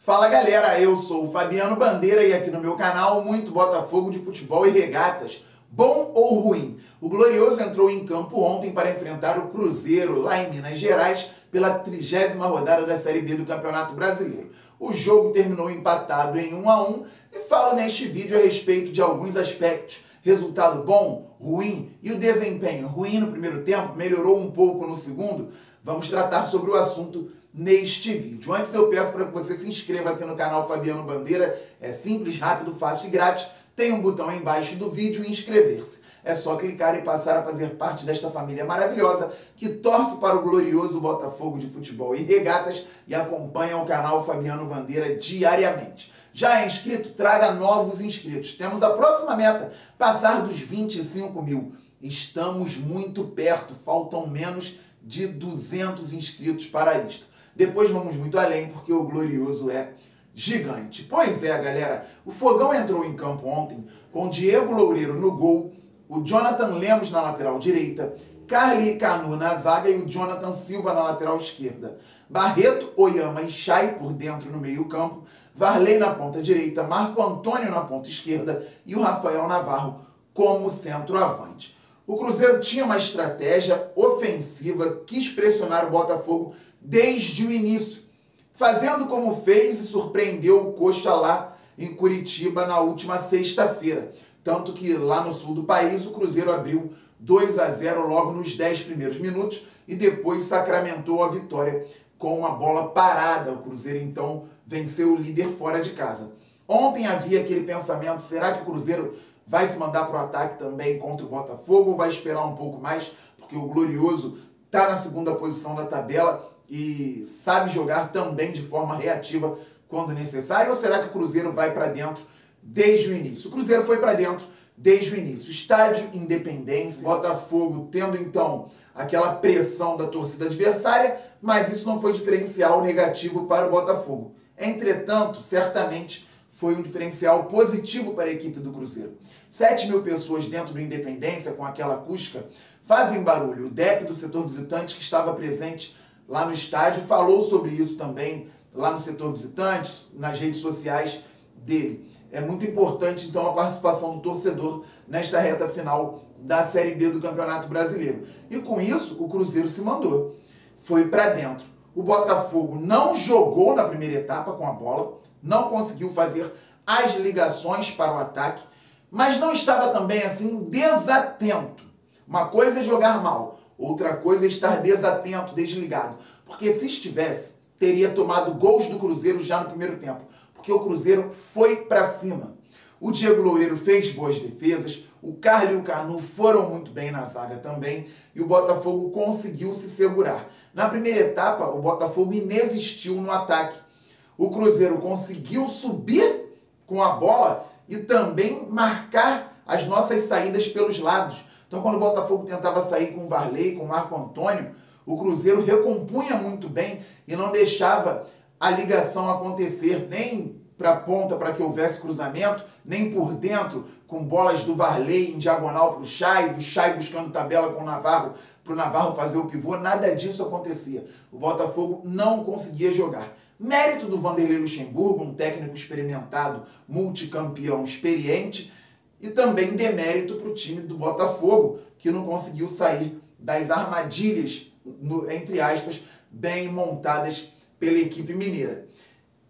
Fala galera, eu sou o Fabiano Bandeira e aqui no meu canal muito Botafogo de futebol e regatas. Bom ou ruim? O Glorioso entrou em campo ontem para enfrentar o Cruzeiro lá em Minas Gerais pela 30ª rodada da Série B do Campeonato Brasileiro. O jogo terminou empatado em 1-1 e falo neste vídeo a respeito de alguns aspectos. Resultado bom, ruim e o desempenho ruim no primeiro tempo, melhorou um pouco no segundo. Vamos tratar sobre o assunto neste vídeo. Antes eu peço para que você se inscreva aqui no canal Fabiano Bandeira. É simples, rápido, fácil e grátis. Tem um botão aí embaixo do vídeo e inscrever-se. É só clicar e passar a fazer parte desta família maravilhosa que torce para o glorioso Botafogo de futebol e regatas e acompanha o canal Fabiano Bandeira diariamente. Já é inscrito? Traga novos inscritos. Temos a próxima meta, passar dos 25 mil. Estamos muito perto, faltam menos de 200 inscritos para isto. Depois vamos muito além, porque o glorioso é gigante. Pois é, galera, o Fogão entrou em campo ontem com Diego Loureiro no gol, o Jonathan Lemos na lateral direita, Carly Canu na zaga e o Jonathan Silva na lateral esquerda. Barreto, Oyama e Chay por dentro no meio campo, Varley na ponta direita, Marco Antônio na ponta esquerda e o Rafael Navarro como centroavante. O Cruzeiro tinha uma estratégia ofensiva, quis pressionar o Botafogo desde o início, fazendo como fez e surpreendeu o Coxa lá em Curitiba na última sexta-feira. Tanto que lá no sul do país o Cruzeiro abriu 2-0 logo nos 10 primeiros minutos e depois sacramentou a vitória com uma bola parada. O Cruzeiro então venceu o líder fora de casa. Ontem havia aquele pensamento, será que o Cruzeiro vai se mandar para o ataque também contra o Botafogo ou vai esperar um pouco mais? Porque o Glorioso está na segunda posição da tabela e sabe jogar também de forma reativa quando necessário, ou será que o Cruzeiro vai para dentro desde o início? O Cruzeiro foi para dentro desde o início. Estádio Independência, Botafogo tendo então aquela pressão da torcida adversária, mas isso não foi diferencial negativo para o Botafogo. Entretanto, certamente foi um diferencial positivo para a equipe do Cruzeiro. 7 mil pessoas dentro do Independência com aquela acústica fazem barulho. O DEP do setor visitante que estava presente lá no estádio falou sobre isso também lá no setor visitantes, nas redes sociais dele. É muito importante, então, a participação do torcedor nesta reta final da Série B do Campeonato Brasileiro. E com isso, o Cruzeiro se mandou. Foi para dentro. O Botafogo não jogou na primeira etapa com a bola, não conseguiu fazer as ligações para o ataque, mas não estava também, assim, desatento. Uma coisa é jogar mal, outra coisa é estar desatento, desligado. Porque se estivesse, teria tomado gols do Cruzeiro já no primeiro tempo. Porque o Cruzeiro foi para cima. O Diego Loureiro fez boas defesas, o Carly e o Canu foram muito bem na zaga também, e o Botafogo conseguiu se segurar. Na primeira etapa, o Botafogo inexistiu no ataque. O Cruzeiro conseguiu subir com a bola e também marcar as nossas saídas pelos lados. Então, quando o Botafogo tentava sair com o Varley, com o Marco Antônio, o Cruzeiro recompunha muito bem e não deixava a ligação acontecer, nem para a ponta para que houvesse cruzamento, nem por dentro com bolas do Varley em diagonal para o Chay, do Chay buscando tabela com o Navarro, para o Navarro fazer o pivô, nada disso acontecia. O Botafogo não conseguia jogar. Mérito do Vanderlei Luxemburgo, um técnico experimentado, multicampeão, experiente, e também demérito para o time do Botafogo, que não conseguiu sair das armadilhas, entre aspas, bem montadas pela equipe mineira.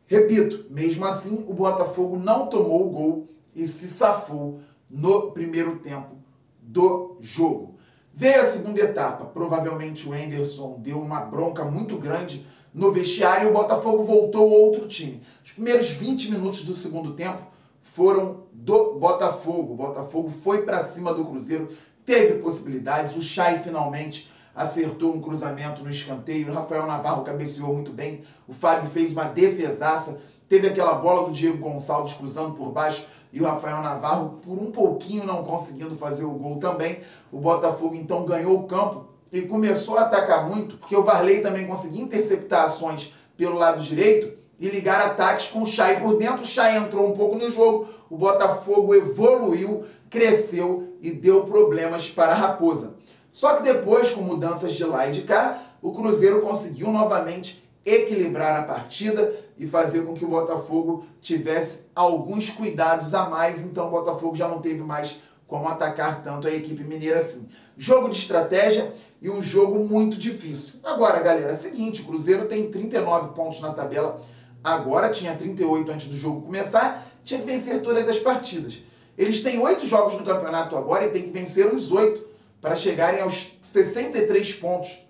Repito, mesmo assim, o Botafogo não tomou o gol e se safou no primeiro tempo do jogo. Veio a segunda etapa, provavelmente o Henderson deu uma bronca muito grande no vestiário e o Botafogo voltou outro time. Os primeiros 20 minutos do segundo tempo foram do Botafogo. O Botafogo foi para cima do Cruzeiro, teve possibilidades, o Chay finalmente acertou um cruzamento no escanteio, o Rafael Navarro cabeceou muito bem, o Fábio fez uma defesaça, teve aquela bola do Diego Gonçalves cruzando por baixo e o Rafael Navarro por um pouquinho não conseguindo fazer o gol também. O Botafogo então ganhou o campo e começou a atacar muito, porque o Varley também conseguia interceptar ações pelo lado direito e ligar ataques com o Chay por dentro. O Chay entrou um pouco no jogo, o Botafogo evoluiu, cresceu e deu problemas para a Raposa. Só que depois, com mudanças de lá e de cá, o Cruzeiro conseguiu novamente equilibrar a partida e fazer com que o Botafogo tivesse alguns cuidados a mais, então o Botafogo já não teve mais como atacar tanto a equipe mineira assim. Jogo de estratégia e um jogo muito difícil. Agora, galera, é o seguinte, o Cruzeiro tem 39 pontos na tabela, agora tinha 38 antes do jogo começar, tinha que vencer todas as partidas. Eles têm 8 jogos no campeonato agora e tem que vencer os 8 para chegarem aos 63 pontos.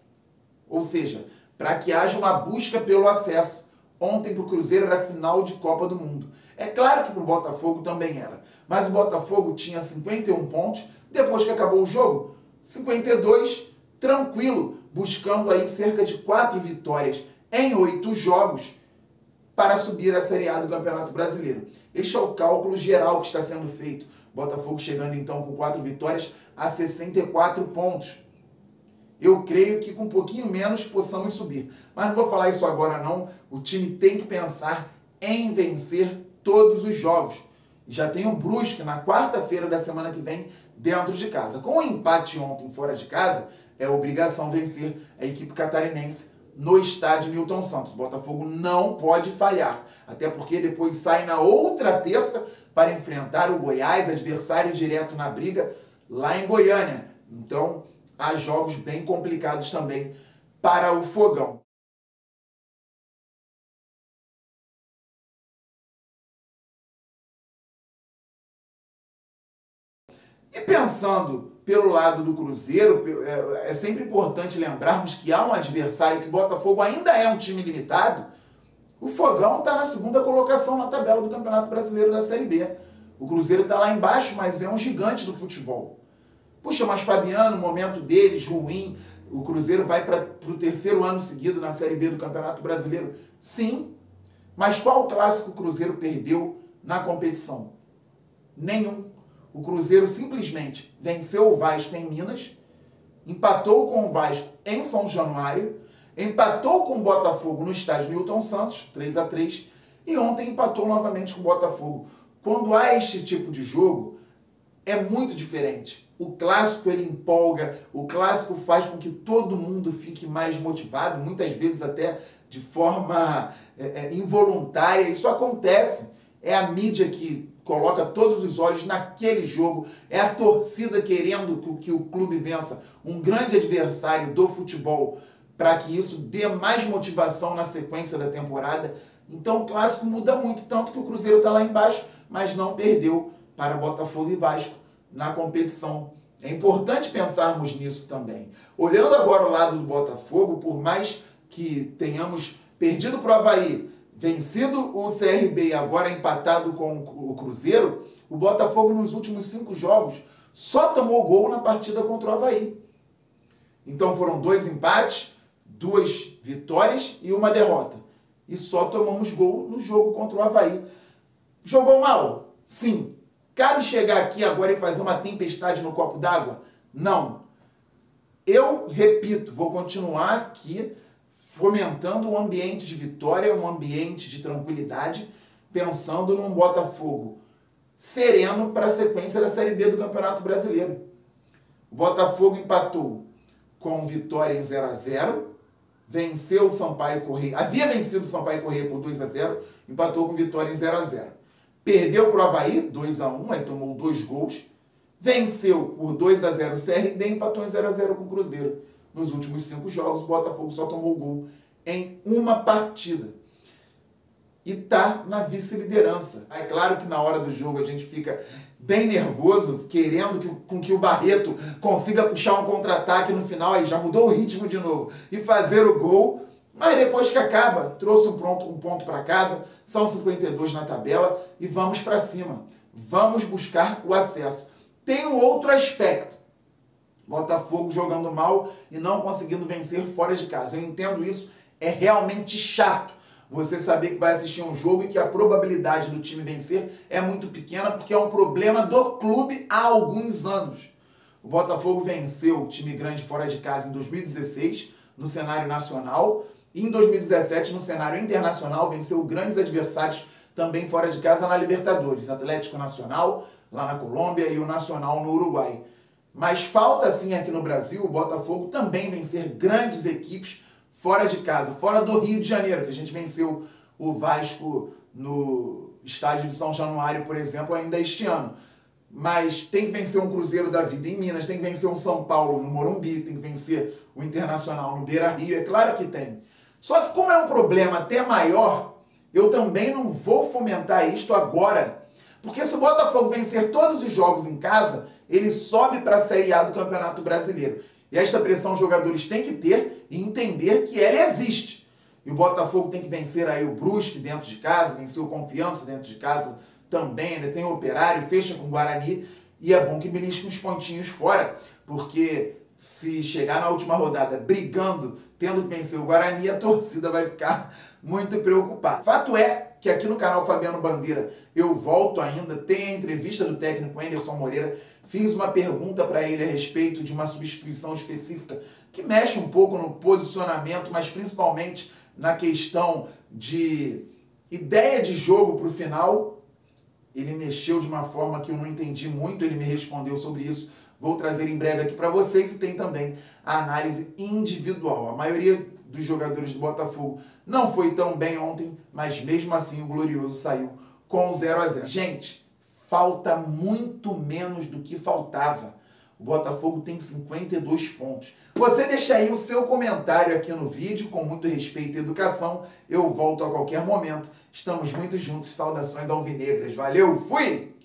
Ou seja, para que haja uma busca pelo acesso. Ontem para o Cruzeiro era final de Copa do Mundo. É claro que para o Botafogo também era. Mas o Botafogo tinha 51 pontos. Depois que acabou o jogo, 52, tranquilo. Buscando aí cerca de 4 vitórias em 8 jogos para subir a Série A do Campeonato Brasileiro. Este é o cálculo geral que está sendo feito. Botafogo chegando então com 4 vitórias a 64 pontos. Eu creio que com um pouquinho menos possamos subir. Mas não vou falar isso agora não. O time tem que pensar em vencer todos os jogos. Já tem o Brusque na quarta-feira da semana que vem dentro de casa. Com o empate ontem fora de casa, é obrigação vencer a equipe catarinense no estádio Newton Santos. O Botafogo não pode falhar. Até porque depois sai na outra terça para enfrentar o Goiás, adversário direto na briga lá em Goiânia. Então, há jogos bem complicados também para o Fogão. E pensando pelo lado do Cruzeiro, é sempre importante lembrarmos que há um adversário, que o Botafogo ainda é um time limitado. O Fogão está na segunda colocação na tabela do Campeonato Brasileiro da Série B. O Cruzeiro está lá embaixo, mas é um gigante do futebol. Puxa, mas Fabiano, o momento deles ruim, o Cruzeiro vai para o terceiro ano seguido na Série B do Campeonato Brasileiro. Sim, mas qual clássico o Cruzeiro perdeu na competição? Nenhum. O Cruzeiro simplesmente venceu o Vasco em Minas, empatou com o Vasco em São Januário, empatou com o Botafogo no estádio Newton Santos, 3-3, e ontem empatou novamente com o Botafogo. Quando há este tipo de jogo, é muito diferente. O clássico ele empolga, o clássico faz com que todo mundo fique mais motivado, muitas vezes até de forma involuntária. Isso acontece. É a mídia que coloca todos os olhos naquele jogo, é a torcida querendo que o clube vença um grande adversário do futebol para que isso dê mais motivação na sequência da temporada. Então o clássico muda muito, tanto que o Cruzeiro está lá embaixo, mas não perdeu para Botafogo e Vasco na competição. É importante pensarmos nisso também. Olhando agora o lado do Botafogo, por mais que tenhamos perdido para o Avaí, vencido o CRB e agora empatado com o Cruzeiro, o Botafogo nos últimos 5 jogos só tomou gol na partida contra o Avaí. Então foram 2 empates, 2 vitórias e 1 derrota. E só tomamos gol no jogo contra o Avaí. Jogou mal? Sim. Cabe chegar aqui agora e fazer uma tempestade no copo d'água? Não. Eu repito, vou continuar aqui fomentando um ambiente de vitória, um ambiente de tranquilidade, pensando num Botafogo sereno para a sequência da Série B do Campeonato Brasileiro. O Botafogo empatou com Vitória em 0-0, venceu o Sampaio Corrêa, havia vencido o Sampaio Corrêa por 2-0, empatou com Vitória em 0-0. Perdeu para o Avaí, 2-1, aí tomou 2 gols, venceu por 2-0 o CRB, empatou em 0-0 com o Cruzeiro. Nos últimos 5 jogos, o Botafogo só tomou gol em 1 partida. E está na vice-liderança. É claro que na hora do jogo a gente fica bem nervoso, querendo que o Barreto consiga puxar um contra-ataque no final, aí já mudou o ritmo de novo, e fazer o gol. Mas depois que acaba, trouxe um ponto para casa, são 52 na tabela e vamos para cima. Vamos buscar o acesso. Tem um outro aspecto. Botafogo jogando mal e não conseguindo vencer fora de casa. Eu entendo isso, é realmente chato. Você saber que vai assistir um jogo e que a probabilidade do time vencer é muito pequena, porque é um problema do clube há alguns anos. O Botafogo venceu o time grande fora de casa em 2016, no cenário nacional, e em 2017, no cenário internacional, venceu grandes adversários também fora de casa na Libertadores, Atlético Nacional, lá na Colômbia, e o Nacional no Uruguai. Mas falta sim aqui no Brasil o Botafogo também vencer grandes equipes fora de casa, fora do Rio de Janeiro, que a gente venceu o Vasco no estádio de São Januário, por exemplo, ainda este ano. Mas tem que vencer um Cruzeiro da vida em Minas, tem que vencer um São Paulo no Morumbi, tem que vencer o Internacional no Beira-Rio, é claro que tem. Só que como é um problema até maior, eu também não vou fomentar isto agora. Porque se o Botafogo vencer todos os jogos em casa, ele sobe para a Série A do Campeonato Brasileiro. E esta pressão os jogadores têm que ter e entender que ela existe. E o Botafogo tem que vencer aí o Brusque dentro de casa, vencer o Confiança dentro de casa também, ainda tem o Operário, fecha com o Guarani. E é bom que belisque uns pontinhos fora, porque se chegar na última rodada brigando, tendo que vencer o Guarani, a torcida vai ficar muito preocupada. Fato é que aqui no canal Fabiano Bandeira eu volto ainda, tem a entrevista do técnico Anderson Moreira, fiz uma pergunta para ele a respeito de uma substituição específica que mexe um pouco no posicionamento, mas principalmente na questão de ideia de jogo para o final. Ele mexeu de uma forma que eu não entendi muito, ele me respondeu sobre isso. Vou trazer em breve aqui para vocês e tem também a análise individual. A maioria dos jogadores do Botafogo não foi tão bem ontem, mas mesmo assim o Glorioso saiu com 0-0. Gente, falta muito menos do que faltava. O Botafogo tem 52 pontos. Você deixa aí o seu comentário aqui no vídeo, com muito respeito e educação. Eu volto a qualquer momento. Estamos muito juntos. Saudações alvinegras. Valeu, fui!